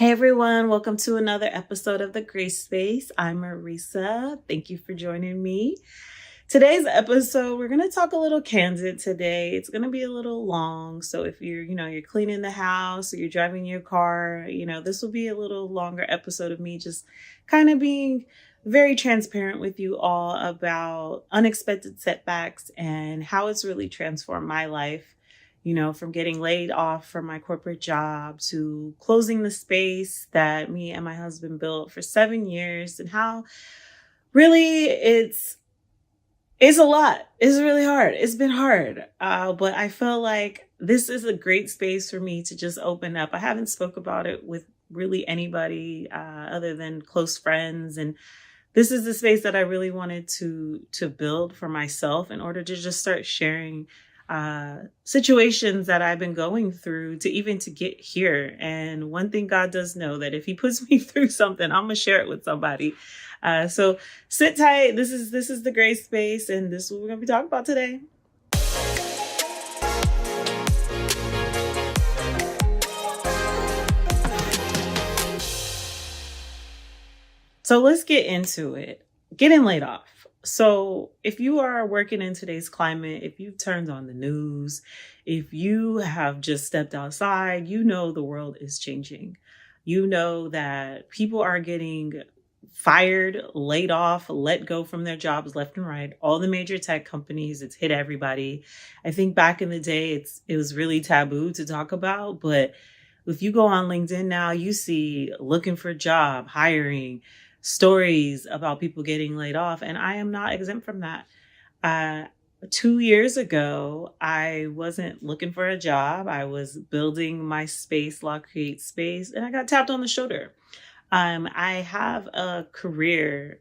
Hey everyone, welcome to another episode of The Grace Space. I'm Marisa. Thank you for joining me. Today's episode, we're going to talk a little candid today. It's going to be a little long. So if you're cleaning the house or you're driving your car, this will be a little longer episode of me just kind of being very transparent with you all about unexpected setbacks and how it's really transformed my life. From getting laid off from my corporate job to closing the space that me and my husband built for 7 years, and how really it's a lot. It's really hard. It's been hard. But I feel like this is a great space for me to just open up. I haven't spoke about it with really anybody other than close friends. And this is the space that I really wanted to build for myself in order to just start sharing situations that I've been going through to get here. And one thing God does know, that if he puts me through something, I'm gonna share it with somebody. So sit tight. This is the Grace Space, and this is what we're gonna be talking about today. So let's get into it. Getting laid off. So if you are working in today's climate, if you've turned on the news, if you have just stepped outside, the world is changing. You know that people are getting fired, laid off, let go from their jobs left and right. All the major tech companies, it's hit everybody. I think back in the day, it was really taboo to talk about. But if you go on LinkedIn now, you see looking for a job, hiring, stories about people getting laid off. And I am not exempt from that. 2 years ago, I wasn't looking for a job. I was building my space, Law Create Space, and I got tapped on the shoulder. I have a career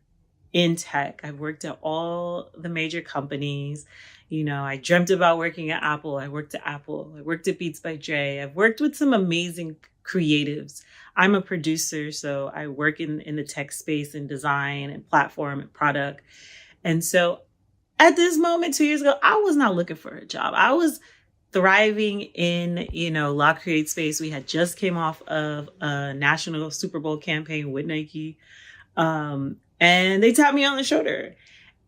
in tech. I've worked at all the major companies. I dreamt about working at Apple. I worked at Apple. I worked at Beats by Dre. I've worked with some amazing creatives. I'm a producer, so I work in the tech space and design and platform and product. And so at this moment, 2 years ago, I was not looking for a job. I was thriving in, Law Create Space. We had just came off of a national Super Bowl campaign with Nike. And they tapped me on the shoulder.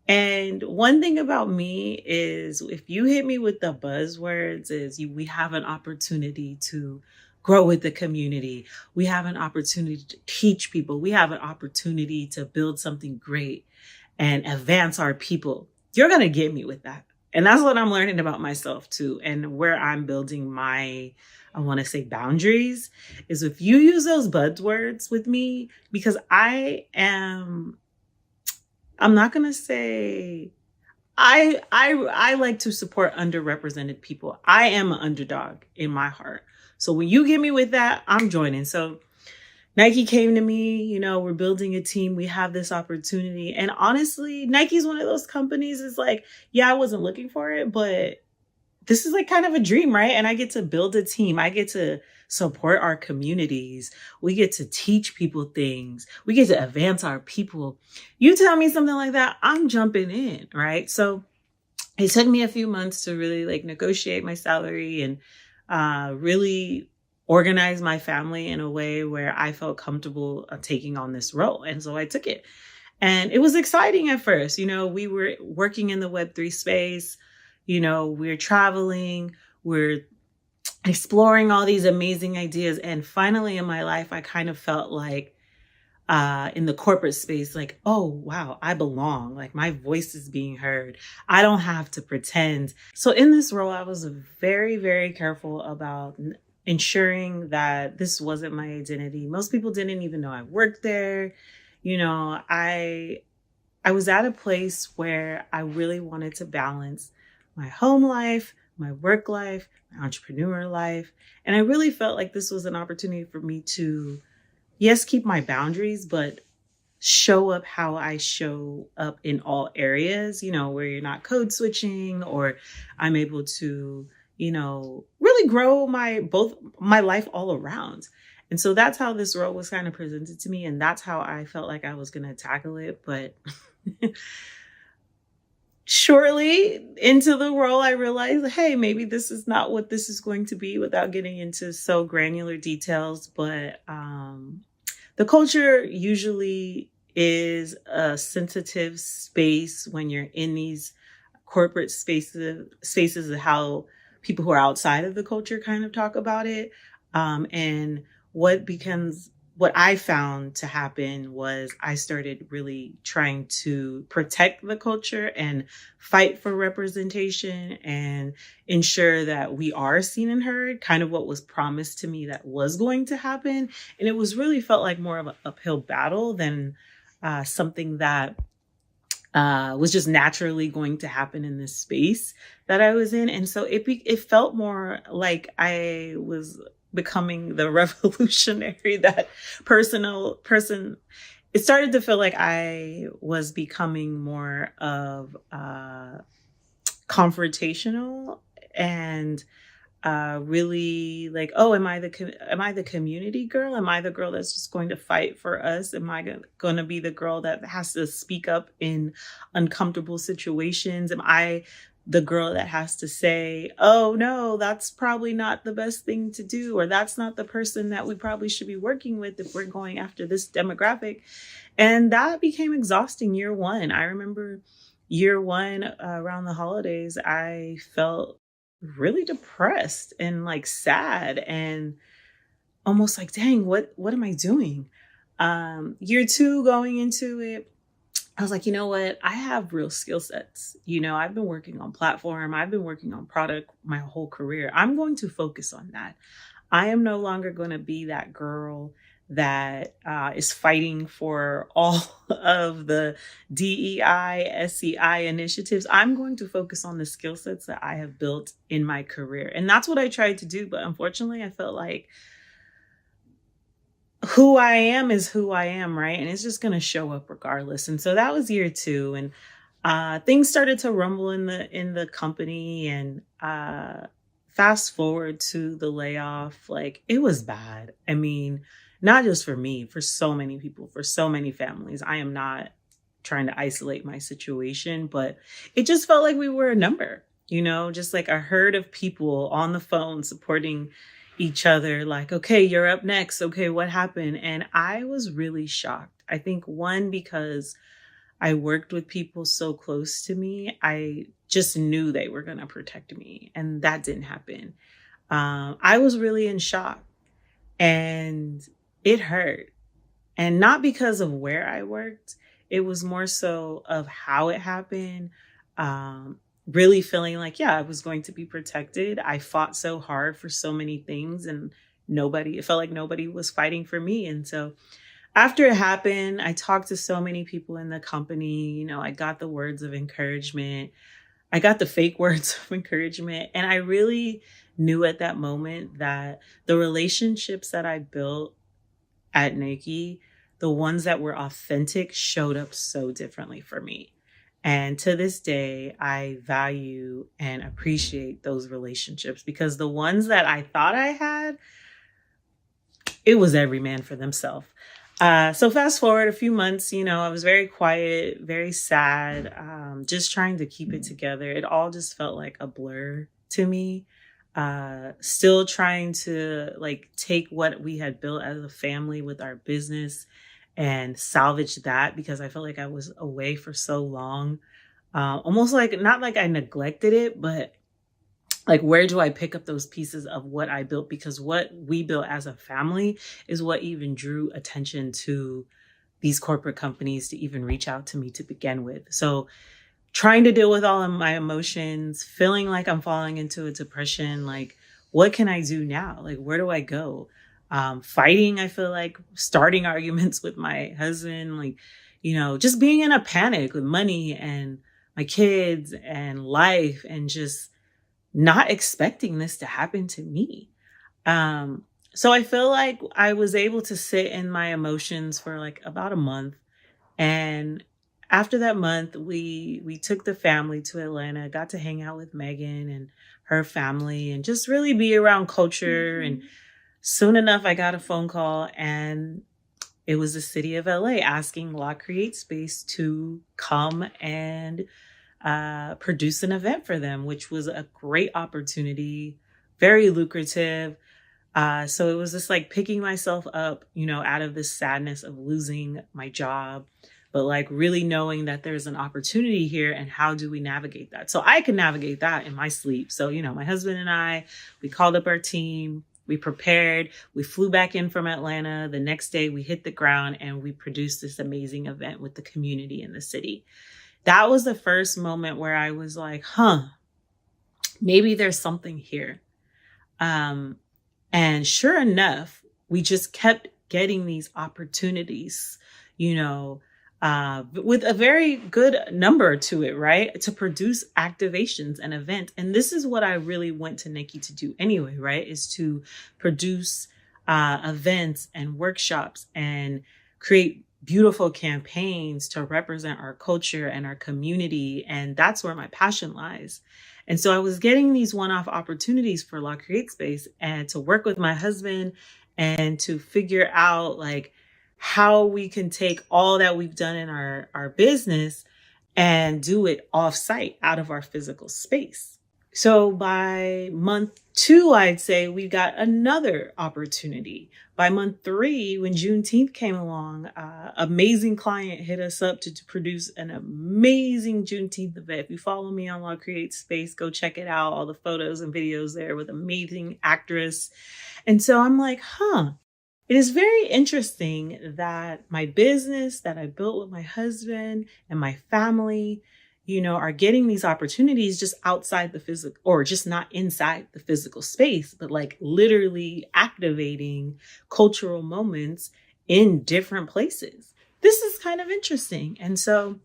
And one thing about me is, if you hit me with the buzzwords, we have an opportunity to grow with the community. We have an opportunity to teach people. We have an opportunity to build something great and advance our people. You're going to get me with that. And that's what I'm learning about myself too. And where I'm building my, I want to say, boundaries is if you use those buzzwords with me, because I'm not going to say, I like to support underrepresented people. I am an underdog in my heart. So when you get me with that, I'm joining. So Nike came to me, we're building a team. We have this opportunity. And honestly, Nike's one of those companies is like, yeah, I wasn't looking for it, but this is like kind of a dream, right? And I get to build a team. I get to support our communities. We get to teach people things. We get to advance our people. You tell me something like that, I'm jumping in, right? So it took me a few months to really negotiate my salary and really organize my family in a way where I felt comfortable taking on this role. And so I took it. And it was exciting at first. We were working in the Web3 space. We're traveling, we're exploring all these amazing ideas. And finally in my life, I kind of felt like in the corporate space, like, oh, wow, I belong. Like my voice is being heard. I don't have to pretend. So in this role, I was very, very careful about ensuring that this wasn't my identity. Most people didn't even know I worked there. I was at a place where I really wanted to balance my home life, my work life, my entrepreneur life. And I really felt like this was an opportunity for me to, yes, keep my boundaries, but show up how I show up in all areas, where you're not code switching, or I'm able to, really grow my life all around. And so that's how this role was kind of presented to me. And that's how I felt like I was going to tackle it. But shortly into the role, I realized, hey, maybe this is not what this is going to be without getting into so granular details. But the culture usually is a sensitive space when you're in these corporate spaces of how people who are outside of the culture kind of talk about it. And what becomes what I found to happen was I started really trying to protect the culture and fight for representation and ensure that we are seen and heard, kind of what was promised to me that was going to happen. And it was really felt like more of an uphill battle than something that was just naturally going to happen in this space that I was in. And so it felt more like I was becoming the revolutionary, that person. It started to feel like I was becoming more of confrontational and really like, oh, am I the community girl? Am I the girl that's just going to fight for us? Am I going to be the girl that has to speak up in uncomfortable situations? Am I the girl that has to say, oh no, that's probably not the best thing to do, or that's not the person that we probably should be working with if we're going after this demographic? And that became exhausting year one. I remember year one, around the holidays, I felt really depressed and like sad and almost like, dang, what am I doing? Year two, going into it, I was like, you know what? I have real skill sets. I've been working on platform, I've been working on product my whole career. I'm going to focus on that. I am no longer going to be that girl that is fighting for all of the DEI, SEI initiatives. I'm going to focus on the skill sets that I have built in my career. And that's what I tried to do. But unfortunately, I felt like who I am is who I am, right? And it's just going to show up regardless. And so that was year two. And things started to rumble in the company, and fast forward to the layoff, like it was bad. I mean, not just for me, for so many people, for so many families. I am not trying to isolate my situation, but it just felt like we were a number, just like a herd of people on the phone supporting each other, like, okay, you're up next. Okay, what happened? And I was really shocked. I think one, because I worked with people so close to me, I just knew they were going to protect me. And that didn't happen. I was really in shock, and it hurt. And not because of where I worked, it was more so of how it happened. Really feeling like, yeah, I was going to be protected. I fought so hard for so many things, and it felt like nobody was fighting for me. And so after it happened, I talked to so many people in the company. I got the words of encouragement. I got the fake words of encouragement. And I really knew at that moment that the relationships that I built at Nike, the ones that were authentic, showed up so differently for me. And to this day, I value and appreciate those relationships, because the ones that I thought I had, it was every man for themselves. So fast forward a few months, I was very quiet, very sad, just trying to keep it together. It all just felt like a blur to me. Still trying to like take what we had built as a family with our business and salvage that, because I felt like I was away for so long. Almost like, not like I neglected it, but like, where do I pick up those pieces of what I built? Because what we built as a family is what even drew attention to these corporate companies to even reach out to me to begin with. So trying to deal with all of my emotions, feeling like I'm falling into a depression, like, what can I do now? Like, where do I go? Fighting, I feel like, starting arguments with my husband, like, just being in a panic with money and my kids and life, and just not expecting this to happen to me. So I feel like I was able to sit in my emotions for like about a month. And after that month, we took the family to Atlanta, got to hang out with Megan and her family and just really be around culture. Mm-hmm. And soon enough, I got a phone call, and it was the city of LA asking La Create Space to come and produce an event for them, which was a great opportunity, very lucrative. So it was just like picking myself up, out of this sadness of losing my job, but like really knowing that there's an opportunity here and how do we navigate that? So I can navigate that in my sleep. So, my husband and I, we called up our team, we prepared, we flew back in from Atlanta. The next day we hit the ground and we produced this amazing event with the community in the city. That was the first moment where I was like, maybe there's something here. And sure enough, we just kept getting these opportunities, with a very good number to it, right? To produce activations and events. And this is what I really went to Nike to do anyway, right? Is to produce events and workshops and create beautiful campaigns to represent our culture and our community. And that's where my passion lies. And so I was getting these one-off opportunities for La Create Space and to work with my husband and to figure out like how we can take all that we've done in our business and do it off-site out of our physical space. So by month 2, I'd say we got another opportunity. By month 3, when Juneteenth came along, amazing client hit us up to produce an amazing Juneteenth event. If you follow me on La Create Space, go check it out. All the photos and videos there with amazing actress. And so I'm like, it is very interesting that my business that I built with my husband and my family, are getting these opportunities just outside the physical, or just not inside the physical space, but like literally activating cultural moments in different places. This is kind of interesting. And so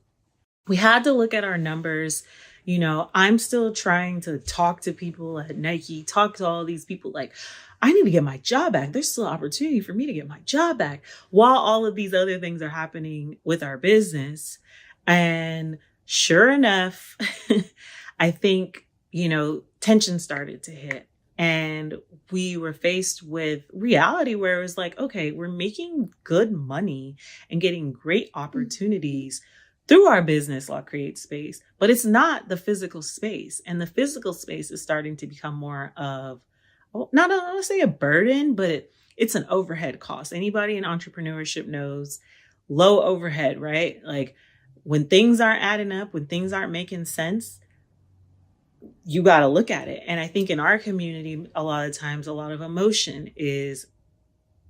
we had to look at our numbers. I'm still trying to talk to people at Nike, talk to all these people like, I need to get my job back. There's still opportunity for me to get my job back while all of these other things are happening with our business. And sure enough, I think, tension started to hit and we were faced with reality where it was like, okay, we're making good money and getting great opportunities through our business, La Create Space, but it's not the physical space. And the physical space is starting to become more of, not I don't want to say a burden, but it's an overhead cost. Anybody in entrepreneurship knows low overhead, right? Like when things aren't adding up, when things aren't making sense, you got to look at it. And I think in our community, a lot of times, a lot of emotion is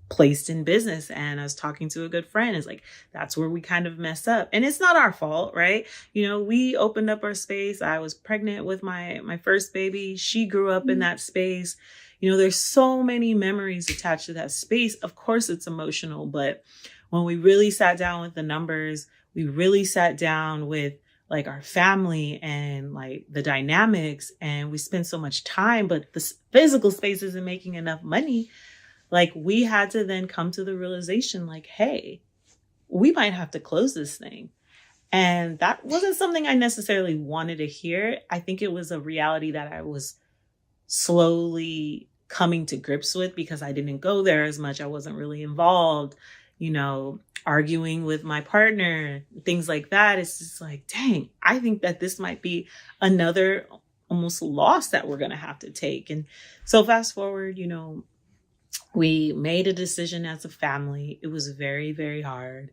placed in business. And I was talking to a good friend, it's like, that's where we kind of mess up. And it's not our fault, right? We opened up our space. I was pregnant with my first baby. She grew up in that space. There's so many memories attached to that space. Of course, it's emotional, but when we really sat down with the numbers, we really sat down with like our family and like the dynamics, and we spent so much time, but the physical space isn't making enough money. Like we had to then come to the realization like, hey, we might have to close this thing. And that wasn't something I necessarily wanted to hear. I think it was a reality that I was slowly coming to grips with because I didn't go there as much. I wasn't really involved, arguing with my partner, things like that. It's just like, dang, I think that this might be another almost loss that we're going to have to take. And so fast forward, we made a decision as a family. It was very, very hard,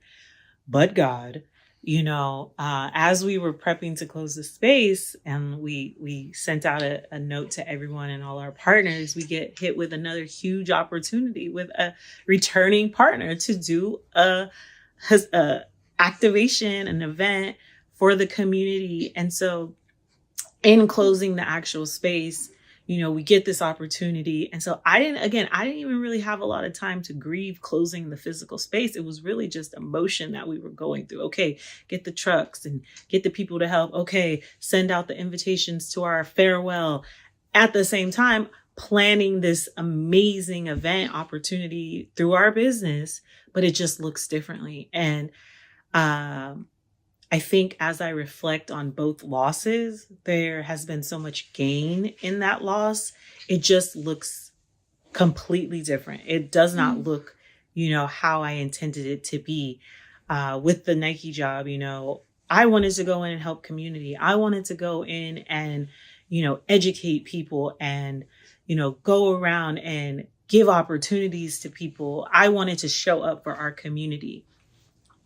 but God, as we were prepping to close the space and we sent out a note to everyone and all our partners, we get hit with another huge opportunity with a returning partner to do a activation, an event for the community. And so in closing the actual space, we get this opportunity. And so I didn't even really have a lot of time to grieve closing the physical space. It was really just emotion that we were going through. Okay, get the trucks and get the people to help. Okay, send out the invitations to our farewell. At the same time, planning this amazing event opportunity through our business, but it just looks differently. And I think as I reflect on both losses, there has been so much gain in that loss. It just looks completely different. It does not look, how I intended it to be. With the Nike job, I wanted to go in and help community. I wanted to go in and, educate people and, go around and give opportunities to people. I wanted to show up for our community.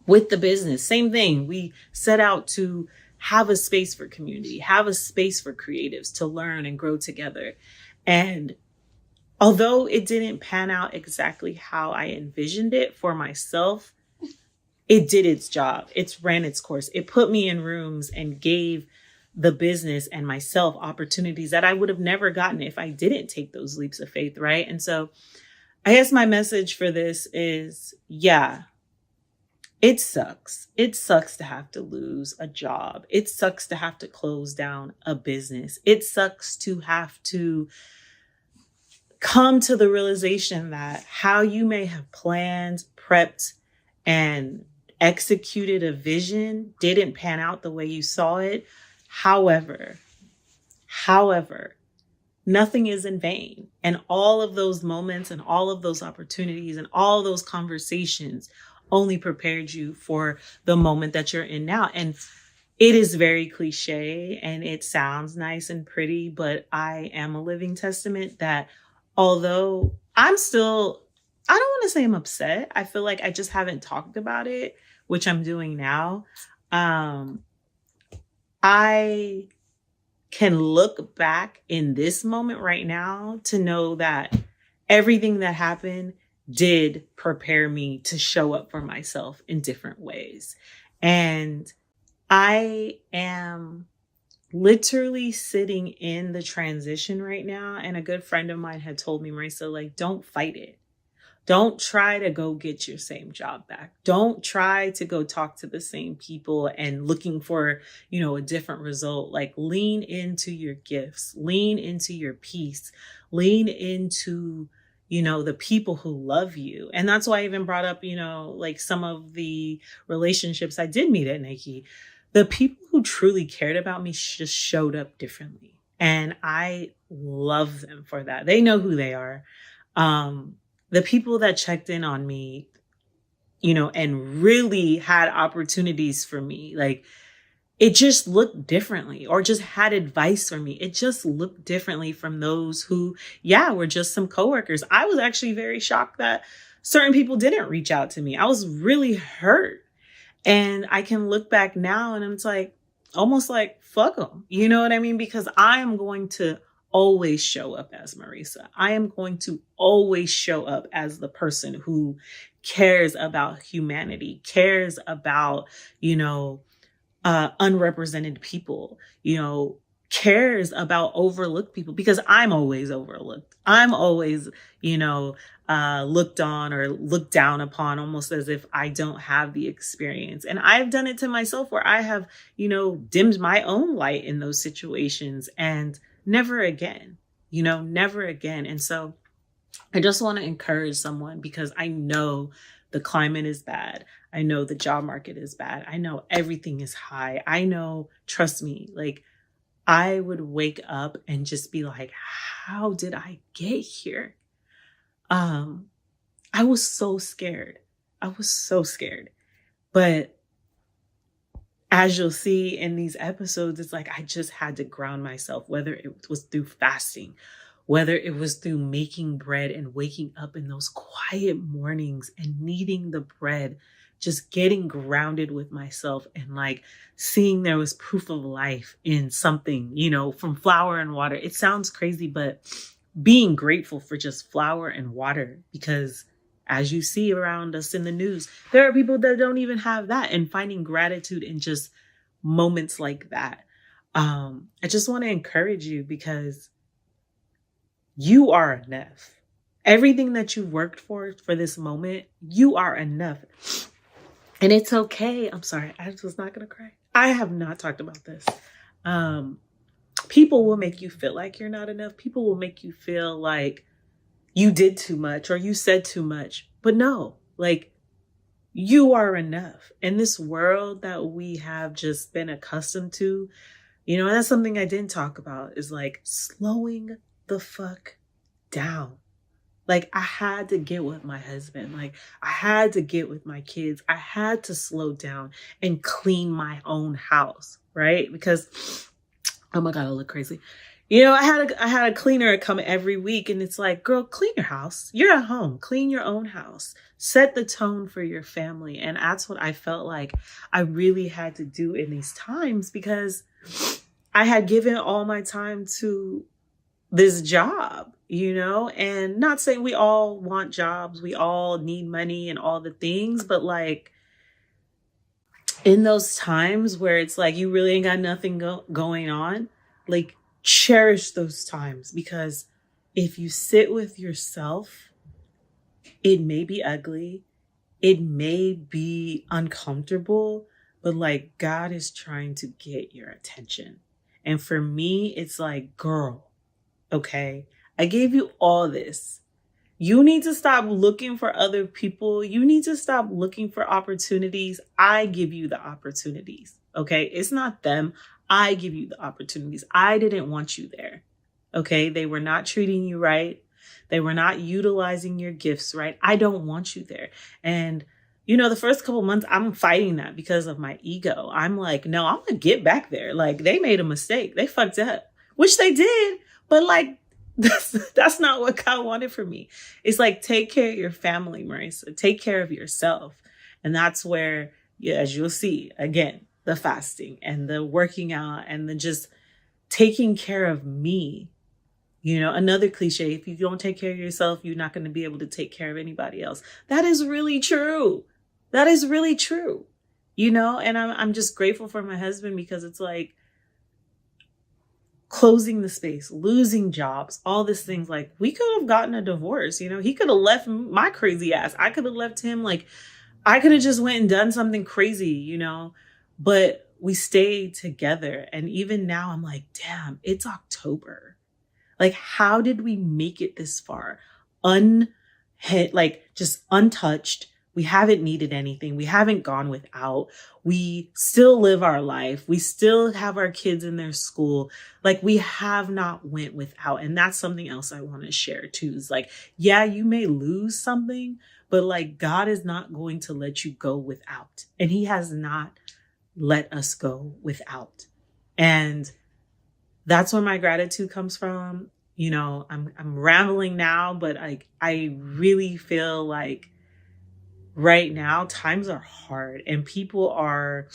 With the business, same thing. We set out to have a space for community, have a space for creatives to learn and grow together. And although it didn't pan out exactly how I envisioned it for myself, it did its job. It ran its course. It put me in rooms and gave the business and myself opportunities that I would have never gotten if I didn't take those leaps of faith, right? And so I guess my message for this is, yeah, it sucks. It sucks to have to lose a job. It sucks to have to close down a business. It sucks to have to come to the realization that how you may have planned, prepped, and executed a vision didn't pan out the way you saw it. However, nothing is in vain. And all of those moments and all of those opportunities and all those conversations only prepared you for the moment that you're in now. And it is very cliche and it sounds nice and pretty, but I am a living testament that although I don't want to say I'm upset. I feel like I just haven't talked about it, which I'm doing now. I can look back in this moment right now to know that everything that happened did prepare me to show up for myself in different ways. And I am literally sitting in the transition right now. And a good friend of mine had told me, Marisa, like, don't fight it. Don't try to go get your same job back. Don't try to go talk to the same people and looking for, a different result. Like, lean into your gifts, lean into your peace, lean into, the people who love you. And that's why I even brought up, like some of the relationships I did meet at Nike. The people who truly cared about me just showed up differently. And I love them for that. They know who they are. The people that checked in on me, and really had opportunities for me, like it just looked differently, or just had advice for me. It just looked differently from those who, were just some coworkers. I was actually very shocked that certain people didn't reach out to me. I was really hurt. And I can look back now and it's like, almost like, fuck them. You know what I mean? Because I am going to always show up as Marisa. I am going to always show up as the person who cares about humanity, cares about, unrepresented people, cares about overlooked people, because I'm always overlooked. I'm always, looked on or looked down upon, almost as if I don't have the experience. And I've done it to myself where I have, dimmed my own light in those situations, and never again, never again. And so I just want to encourage someone, because I know the climate is bad. I know the job market is bad. I know everything is high. I know, trust me, like I would wake up and just be like, how did I get here? I was so scared. But as you'll see in these episodes, it's like I just had to ground myself, whether it was through fasting, whether it was through making bread and waking up in those quiet mornings and kneading the bread, just getting grounded with myself and like seeing there was proof of life in something, from flour and water. It sounds crazy, but being grateful for just flour and water, because as you see around us in the news, there are people that don't even have that, and finding gratitude in just moments like that. I just want to encourage you, because you are enough. Everything that you worked for this moment, you are enough. And it's okay. I'm sorry. I was not going to cry. I have not talked about this. People will make you feel like you're not enough. People will make you feel like you did too much or you said too much. But no, like you are enough. In this world that we have just been accustomed to, and that's something I didn't talk about, is like slowing the fuck down. Like, I had to get with my husband. Like, I had to get with my kids. I had to slow down and clean my own house, right? Because, oh my God, I look crazy. I had a cleaner come every week, and it's like, girl, clean your house. You're at home. Clean your own house. Set the tone for your family. And that's what I felt like I really had to do in these times, because I had given all my time to this job, and not saying we all want jobs. We all need money and all the things, but like in those times where it's like you really ain't got nothing going on, like cherish those times, because if you sit with yourself, it may be ugly, it may be uncomfortable, but like God is trying to get your attention. And for me, it's like, girl, okay, I gave you all this. You need to stop looking for other people. You need to stop looking for opportunities. I give you the opportunities. Okay. It's not them. I give you the opportunities. I didn't want you there. Okay. They were not treating you right. They were not utilizing your gifts right. I don't want you there. And the first couple months, I'm fighting that because of my ego. I'm like, no, I'm going to get back there. Like, they made a mistake. They fucked up, which they did. But like, that's not what God wanted for me. It's like, take care of your family, Marisa. Take care of yourself. And that's where, as you'll see, again, the fasting and the working out and the just taking care of me. Another cliche, if you don't take care of yourself, you're not going to be able to take care of anybody else. That is really true. That is really true. And I'm just grateful for my husband, because it's like, closing the space, losing jobs, all these things. Like, we could have gotten a divorce. He could have left my crazy ass. I could have left him. Like, I could have just went and done something crazy, but we stayed together. And even now I'm like, damn, it's October. Like, how did we make it this far? Just untouched. We haven't needed anything. We haven't gone without. We still live our life. We still have our kids in their school. Like, we have not went without. And that's something else I want to share too. Is like, yeah, you may lose something, but like, God is not going to let you go without. And He has not let us go without. And that's where my gratitude comes from. I'm rambling now, but I really feel like right now times are hard and people are,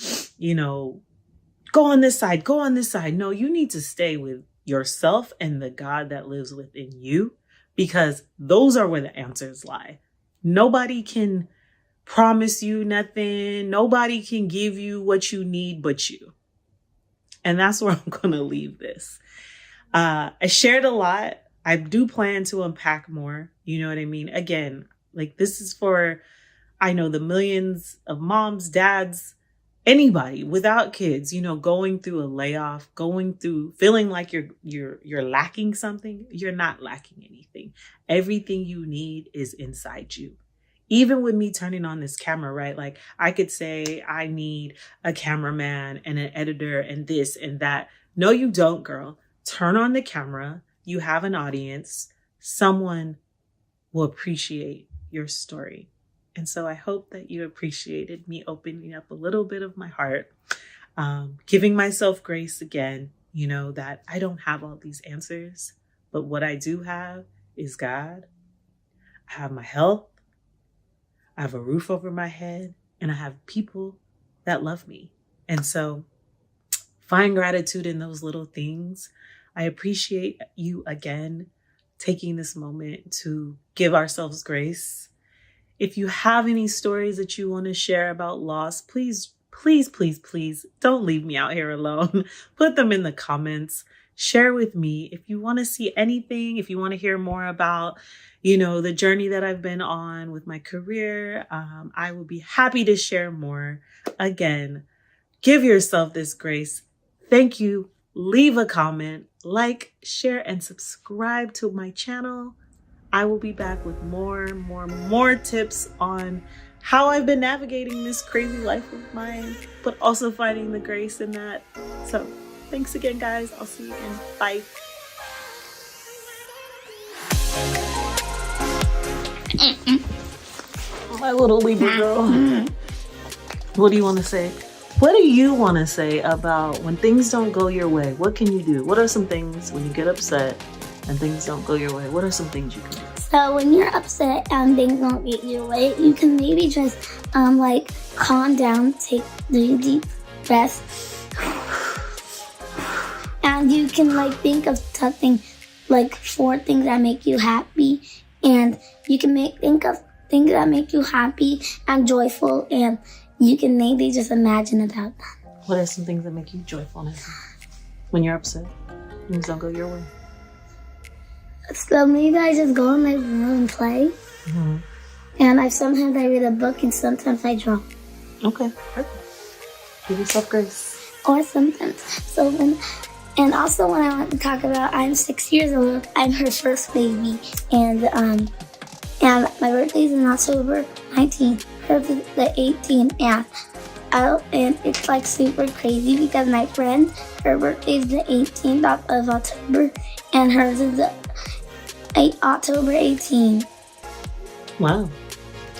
go on this side, go on this side. No, you need to stay with yourself and the God that lives within you, because those are where the answers lie. Nobody can promise you nothing. Nobody can give you what you need but you. And that's where I'm going to leave this. I shared a lot. I do plan to unpack more. You know what I mean? Again, like, this is for, I know, the millions of moms, dads, anybody without kids, going through a layoff, going through feeling like you're lacking something. You're not lacking anything. Everything you need is inside you. Even with me turning on this camera, right? Like, I could say I need a cameraman and an editor and this and that. No, you don't, girl. Turn on the camera. You have an audience. Someone will appreciate your story. And so I hope that you appreciated me opening up a little bit of my heart, giving myself grace again, that I don't have all these answers, but what I do have is God. I have my health. I have a roof over my head, and I have people that love me. And so find gratitude in those little things. I appreciate you again taking this moment to give ourselves grace. If you have any stories that you want to share about loss, please don't leave me out here alone. Put them in the comments. Share with me. If you want to see anything, if you want to hear more about, the journey that I've been on with my career, I will be happy to share more. Again, give yourself this grace. Thank you. Leave a comment, like, share, and subscribe to my channel. I will be back with more tips on how I've been navigating this crazy life of mine, but also finding the grace in that. So thanks again, guys. I'll see you again. Bye. My little Libra girl. What do you want to say? What do you want to say about when things don't go your way? What can you do? What are some things when you get upset and things don't go your way? What are some things you can do? So when you're upset and things don't get your way, you can maybe just like calm down, take the deep breaths, and you can like think of something like 4 things that make you happy, and you can think of things that make you happy and joyful, and you can maybe just imagine about that. What are some things that make you joyful and happy when you're upset? Things don't go your way. So maybe I just go in my room and play. Mm-hmm. And sometimes I read a book and sometimes I draw. Okay, perfect. Give yourself grace. Or sometimes. And also when I want to talk about, I'm 6 years old. I'm her first baby. And my birthday is in October 19th. Hers is the 18th. And it's like super crazy because my friend, her birthday is the 18th of October. And hers is the October 18th. Wow.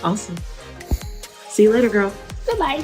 Awesome. See you later, girl. Bye-bye.